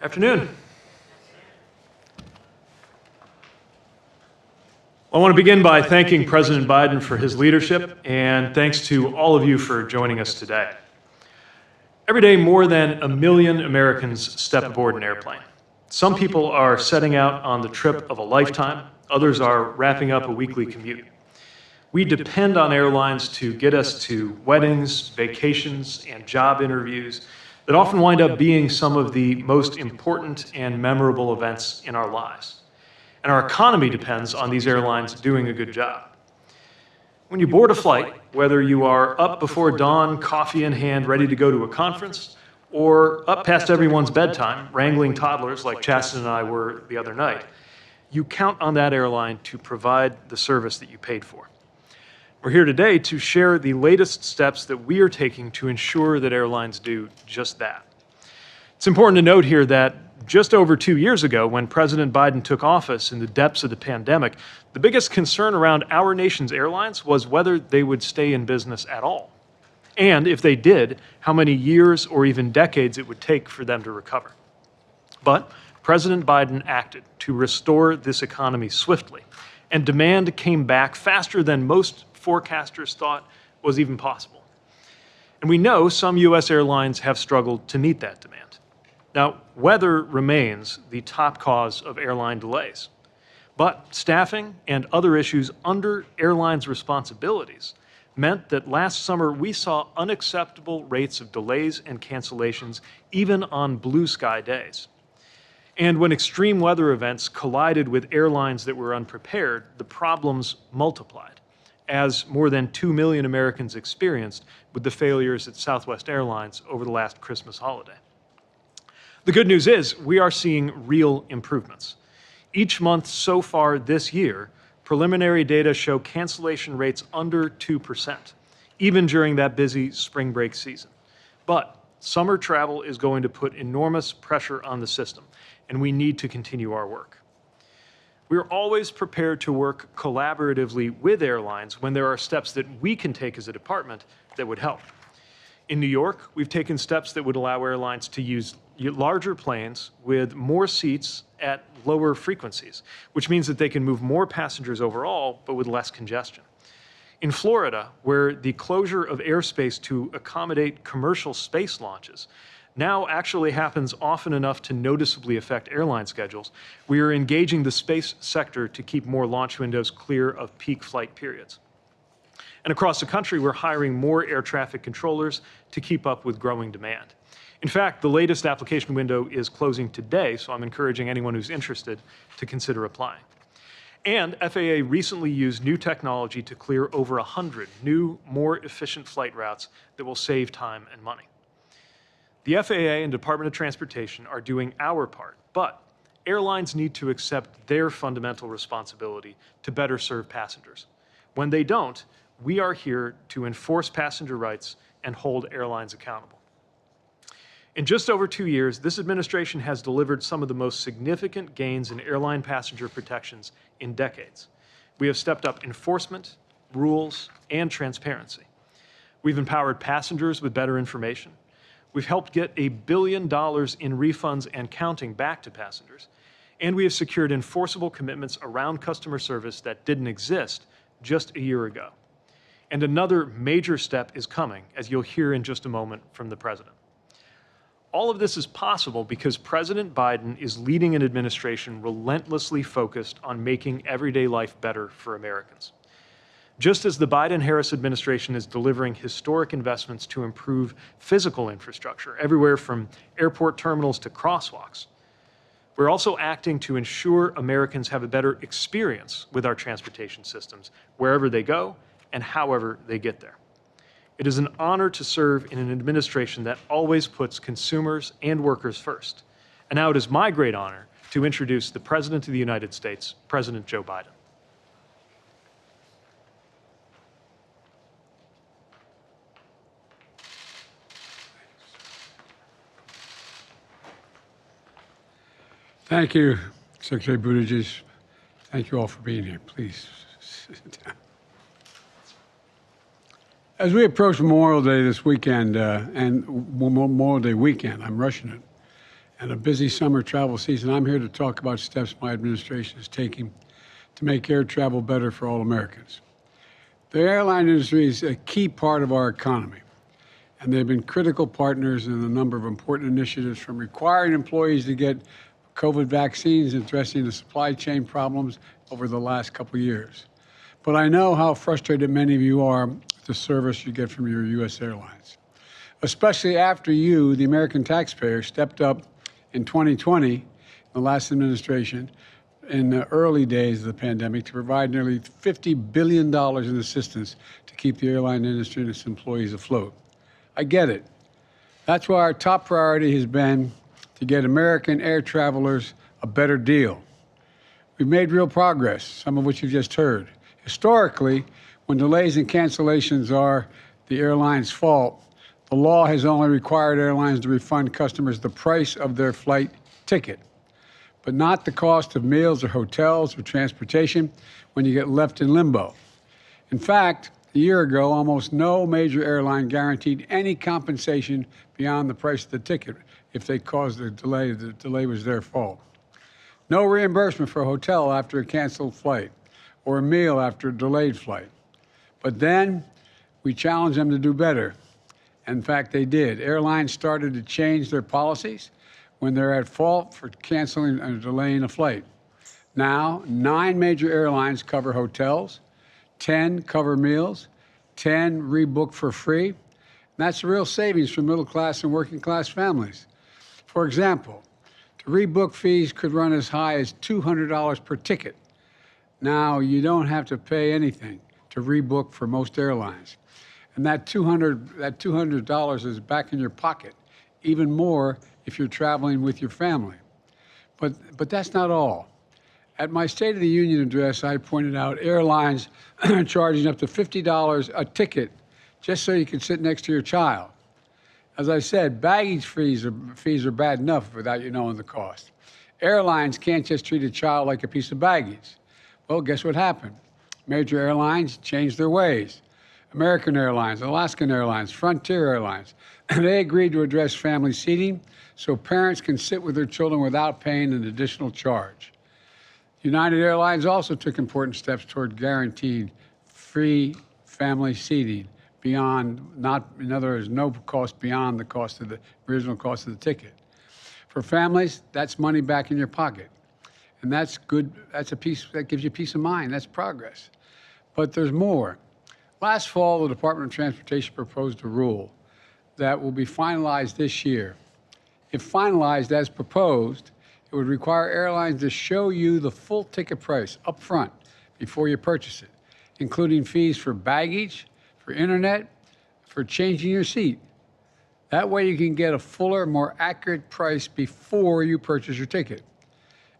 Afternoon. I want to begin by thanking President Biden for his leadership, and thanks to all of you for joining us today. Every day, more than 1 million Americans step aboard an airplane. Some people are setting out on the trip of a lifetime. Others are wrapping up a weekly commute. We depend on airlines to get us to weddings, vacations, and job interviews that often wind up being some of the most important and memorable events in our lives. And our economy depends on these airlines doing a good job. When you board a flight, whether you are up before dawn, coffee in hand, ready to go to a conference, or up past everyone's bedtime, wrangling toddlers like Chastity and I were the other night, you count on that airline to provide the service that you paid for. We're here today to share the latest steps that we are taking to ensure that airlines do just that. It's important to note here that just over 2 years ago, when President Biden took office in the depths of the pandemic, the biggest concern around our nation's airlines was whether they would stay in business at all. And if they did, how many years or even decades it would take for them to recover. But President Biden acted to restore this economy swiftly, and demand came back faster than most forecasters thought was even possible. And we know some U.S. airlines have struggled to meet that demand. Now, weather remains the top cause of airline delays, but staffing and other issues under airlines' responsibilities meant that last summer we saw unacceptable rates of delays and cancellations even on blue sky days. And when extreme weather events collided with airlines that were unprepared, the problems multiplied, as more than 2 million Americans experienced with the failures at Southwest Airlines over the last Christmas holiday. The good news is we are seeing real improvements. Each month so far this year, preliminary data show cancellation rates under 2%, even during that busy spring break season. But summer travel is going to put enormous pressure on the system, and we need to continue our work. We are always prepared to work collaboratively with airlines when there are steps that we can take as a department that would help. In New York, we've taken steps that would allow airlines to use larger planes with more seats at lower frequencies, which means that they can move more passengers overall, but with less congestion. In Florida, where the closure of airspace to accommodate commercial space launches now actually happens often enough to noticeably affect airline schedules, we are engaging the space sector to keep more launch windows clear of peak flight periods. And across the country, we're hiring more air traffic controllers to keep up with growing demand. In fact, the latest application window is closing today, so I'm encouraging anyone who's interested to consider applying. And FAA recently used new technology to clear over 100 new, more efficient flight routes that will save time and money. The FAA and Department of Transportation are doing our part, but airlines need to accept their fundamental responsibility to better serve passengers. When they don't, we are here to enforce passenger rights and hold airlines accountable. In just over 2 years, this administration has delivered some of the most significant gains in airline passenger protections in decades. We have stepped up enforcement, rules, and transparency. We've empowered passengers with better information. We've helped get $1 billion in refunds and counting back to passengers. And we have secured enforceable commitments around customer service that didn't exist just a year ago. And another major step is coming, as you'll hear in just a moment from the President. All of this is possible because President Biden is leading an administration relentlessly focused on making everyday life better for Americans. Just as the Biden-Harris administration is delivering historic investments to improve physical infrastructure, everywhere from airport terminals to crosswalks, we're also acting to ensure Americans have a better experience with our transportation systems, wherever they go and however they get there. It is an honor to serve in an administration that always puts consumers and workers first. And now it is my great honor to introduce the President of the United States, President Joe Biden. Thank you, Secretary Buttigieg. Thank you all for being here. Please sit down. As we approach Memorial Day this weekend, and Memorial Day weekend, I'm rushing it, and a busy summer travel season, I'm here to talk about steps my administration is taking to make air travel better for all Americans. The airline industry is a key part of our economy, and they've been critical partners in a number of important initiatives, from requiring employees to get COVID vaccines and addressing the supply chain problems over the last couple of years. But I know how frustrated many of you are with the service you get from your U.S. airlines, especially after you, the American taxpayer, stepped up in 2020, the last administration, in the early days of the pandemic, to provide nearly $50 billion in assistance to keep the airline industry and its employees afloat. I get it. That's why our top priority has been to get American air travelers a better deal. We've made real progress, some of which you've just heard. Historically, when delays and cancellations are the airline's fault, the law has only required airlines to refund customers the price of their flight ticket, but not the cost of meals or hotels or transportation when you get left in limbo. In fact, a year ago, almost no major airline guaranteed any compensation beyond the price of the ticket if they caused a delay. The delay was their fault. No reimbursement for a hotel after a canceled flight or a meal after a delayed flight. But then we challenged them to do better. In fact, they did. Airlines started to change their policies when they're at fault for canceling or delaying a flight. Now, 9 major airlines cover hotels, 10 cover meals, 10 rebook for free. And that's a real savings for middle class and working class families. For example, the rebook fees could run as high as $200 per ticket. Now, you don't have to pay anything to rebook for most airlines. And that $200 is back in your pocket, even more if you're traveling with your family. But that's not all. At my State of the Union address, I pointed out airlines charging up to $50 a ticket just so you can sit next to your child. As I said, baggage fees are bad enough without you knowing the cost. Airlines can't just treat a child like a piece of baggage. Well, guess what happened? Major airlines changed their ways. American Airlines, Alaskan Airlines, Frontier Airlines, they agreed to address family seating so parents can sit with their children without paying an additional charge. United Airlines also took important steps toward guaranteeing free family seating beyond, in other words, no cost beyond the cost of the original cost of the ticket. For families, that's money back in your pocket. And that's good. That's a piece that gives you peace of mind. That's progress. But there's more. Last fall, the Department of Transportation proposed a rule that will be finalized this year. If finalized as proposed, it would require airlines to show you the full ticket price up front before you purchase it, including fees for baggage, for internet, for changing your seat. That way you can get a fuller, more accurate price before you purchase your ticket.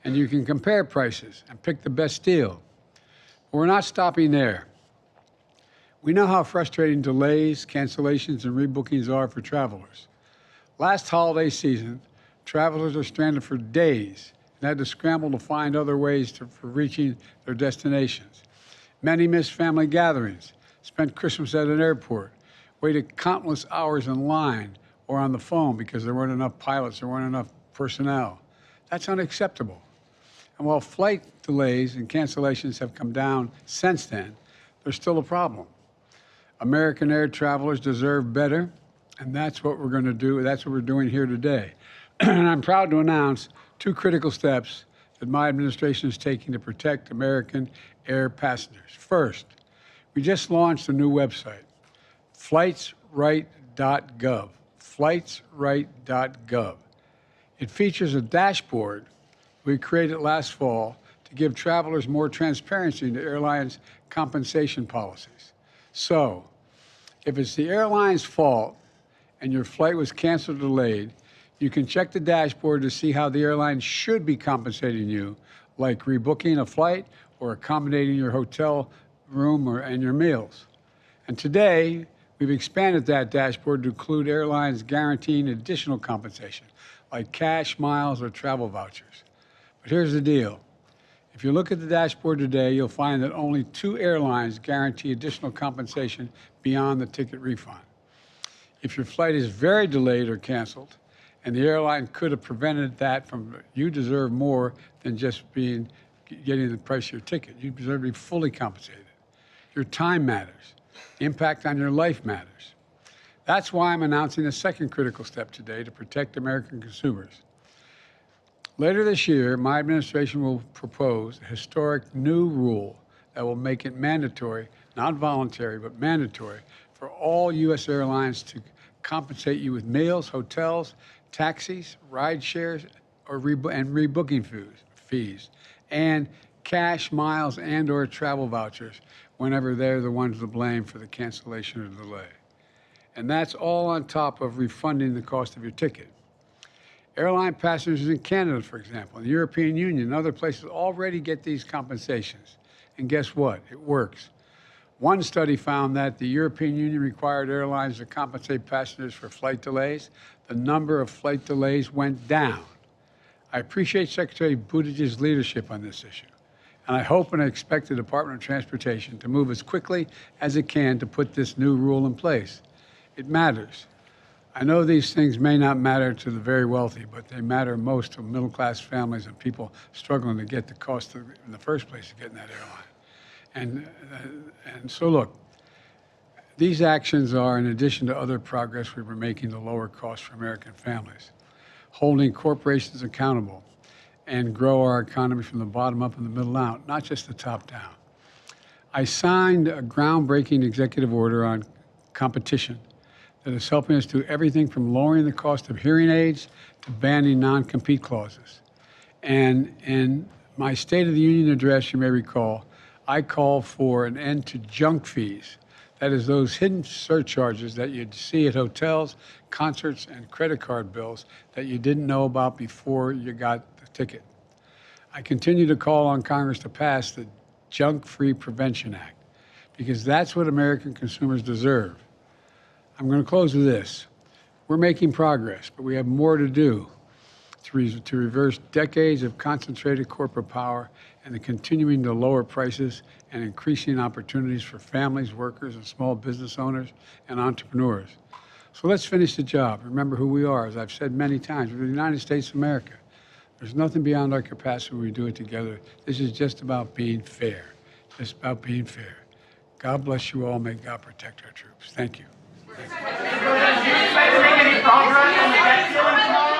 And you can compare prices and pick the best deal. But we're not stopping there. We know how frustrating delays, cancellations, and rebookings are for travelers. Last holiday season, travelers are stranded for days and had to scramble to find other ways for reaching their destinations. Many missed family gatherings, spent Christmas at an airport, waited countless hours in line or on the phone because there weren't enough pilots, there weren't enough personnel. That's unacceptable. And while flight delays and cancellations have come down since then, there's still a problem. American air travelers deserve better, and that's what we're going to do. That's what we're doing here today. And I'm proud to announce 2 critical steps that my administration is taking to protect American air passengers. First, we just launched a new website, flightsright.gov, flightsright.gov. It features a dashboard we created last fall to give travelers more transparency into airlines' compensation policies. So, if it's the airline's fault and your flight was canceled or delayed, you can check the dashboard to see how the airline should be compensating you, like rebooking a flight or accommodating your hotel room and your meals. And today, we've expanded that dashboard to include airlines guaranteeing additional compensation, like cash, miles, or travel vouchers. But here's the deal. If you look at the dashboard today, you'll find that only 2 airlines guarantee additional compensation beyond the ticket refund. If your flight is very delayed or canceled, And the airline could have prevented that from, you deserve more than just getting the price of your ticket. You deserve to be fully compensated. Your time matters. Impact on your life matters. That's why I'm announcing a second critical step today to protect American consumers. Later this year, my administration will propose a historic new rule that will make it mandatory, not voluntary, but mandatory, for all U.S. airlines to compensate you with meals, hotels, taxis, ride shares, and rebooking fees, and cash, miles, and/or travel vouchers whenever they're the ones to blame for the cancellation or delay. And that's all on top of refunding the cost of your ticket. Airline passengers in Canada, for example, the European Union, and other places already get these compensations. And guess what? It works. One study found that the European Union required airlines to compensate passengers for flight delays. The number of flight delays went down. I appreciate Secretary Buttigieg's leadership on this issue, and I hope and I expect the Department of Transportation to move as quickly as it can to put this new rule in place. It matters. I know these things may not matter to the very wealthy, but they matter most to middle-class families and people struggling to get the cost in the first place of getting that airline. And so look, these actions are in addition to other progress we were making to lower costs for American families, holding corporations accountable, and grow our economy from the bottom up and the middle out, not just the top down. I signed a groundbreaking executive order on competition that is helping us do everything from lowering the cost of hearing aids to banning non-compete clauses. And in my State of the Union address, you may recall, I called for an end to junk fees. That is, those hidden surcharges that you'd see at hotels, concerts, and credit card bills that you didn't know about before you got the ticket. I continue to call on Congress to pass the Junk-Free Prevention Act, because that's what American consumers deserve. I'm going to close with this. We're making progress, but we have more to do to reverse decades of concentrated corporate power and the continuing to lower prices and increasing opportunities for families, workers, and small business owners and entrepreneurs. So let's finish the job. Remember who we are. As I've said many times, we're the United States of America. There's nothing beyond our capacity when we do it together. This is just about being fair. Just about being fair. God bless you all. May God protect our troops. Thank you. Any progress on the debt ceiling tomorrow?